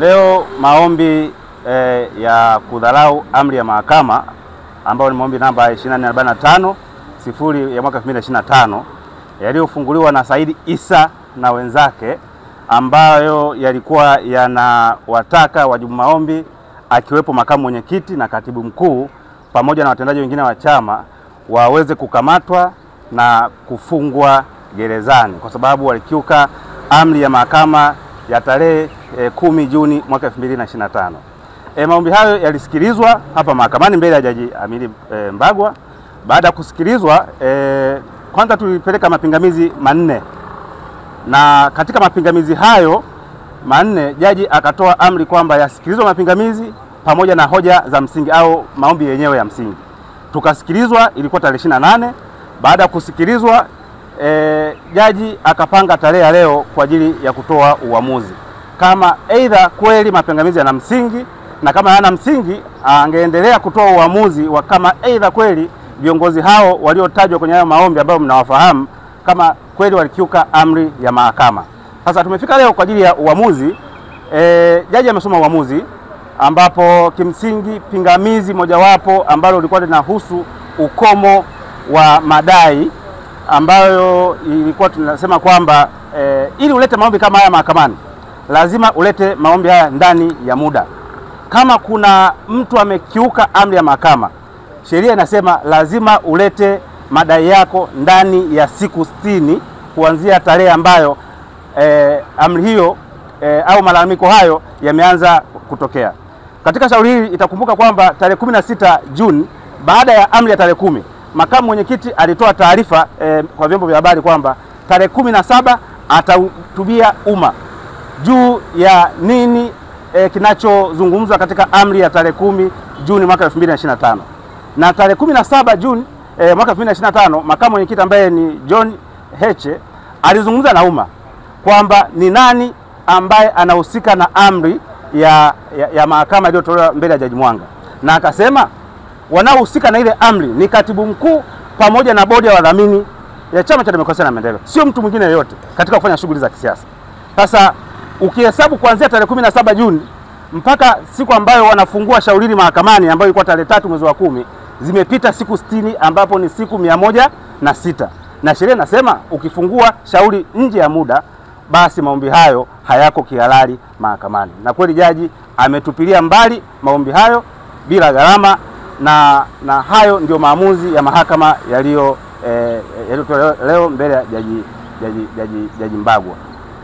Leo maombi ya kudharau amri ya mahakama ambayo ni maombi namba 2445 0 ya mwaka 2025 yaliyofunguliwa na Said Issa na wenzake, ambayo yalikuwa yanawataka wajibu maombi akiwepo makamu mwenyekiti na katibu mkuu pamoja na watendaji wengine wa chama waweze kukamatwa na kufungwa gerezani kwa sababu walikiuka amri ya mahakama ya tarehe 10 Juni mwaka 2025. Maombi hayo yalisikilizwa hapa mahakamani mbele ya Jaji Amiri Mbagwa. Baada ya kusikilizwa, kwanza tulipeleka mapingamizi manne, na katika mapingamizi hayo manne jaji akatoa amri kwamba yasikilizwe mapingamizi pamoja na hoja za msingi au maombi yenyewe ya msingi. Tukasikilizwa, ilikuwa tarehe 28. Baada ya kusikilizwa, jaji akapanga tarehe ya leo kwa ajili ya kutoa uamuzi kama aidha kweli mapingamizi yana msingi, na kama hayana msingi angeendelea kutoa uamuzi wa kama aidha kweli viongozi hao waliotajwa kwenye hayo maombi ambayo mnawafahamu kama kweli walikiuka amri ya mahakama. Sasa tumefika leo kwa ajili ya uamuzi. Jaji amesoma uamuzi ambapo kimsingi pingamizi mojawapo ambalo lilikuwa linahusu ukomo wa madai, ambayo ilikuwa tunasema kwamba ili ulete maombi kama haya mahakamani lazima ulete maombi haya ndani ya muda. Kama kuna mtu amekiuka amri ya mahakama, sheria inasema lazima ulete madai yako ndani ya siku 60 kuanzia tarehe ambayo amri hiyo au malalamiko hayo yameanza kutokea. Katika shauri hili itakumbuka kwamba tarehe 16 Juni, baada ya amri ya tarehe 10, makamu mwenyekiti alitoa taarifa kwa vyombo vya habari kwamba tarehe 17 atahutubia umma juu ya nini kinachozungumzwa katika amri ya tarehe 10 Juni mwaka 2025. Na tarehe 17 Juni mwaka 2025 makamu mwenyekiti ambaye ni John Heche alizungumza na umma kwamba ni nani ambaye anahusika na amri ya mahakama iliyotolewa mbele ya Jaji Mwanga, na akasema wanaohusika na ile amri ni katibu mkuu pamoja na bodi ya wadhamini ya Chama cha Demokrasia na Maendeleo, sio mtu mwingine yeyote katika kufanya shughuli za kisiasa. Sasa ukihesabu kuanzia tarehe 17 Juni mpaka siku ambayo wanafungua shauri hili mahakamani ambayo ilikuwa tarehe 3 mwezi wa 10, zimepita siku 60 ambapo ni siku 106. Na sheria inasema ukifungua shauri nje ya muda basi maombi hayo hayako kihalali mahakamani. Na kweli jaji ametupilia mbali maombi hayo bila gharama, na hayo ndio maamuzi ya mahakama yaliyotolewa leo mbele ya Jaji Mbagwa.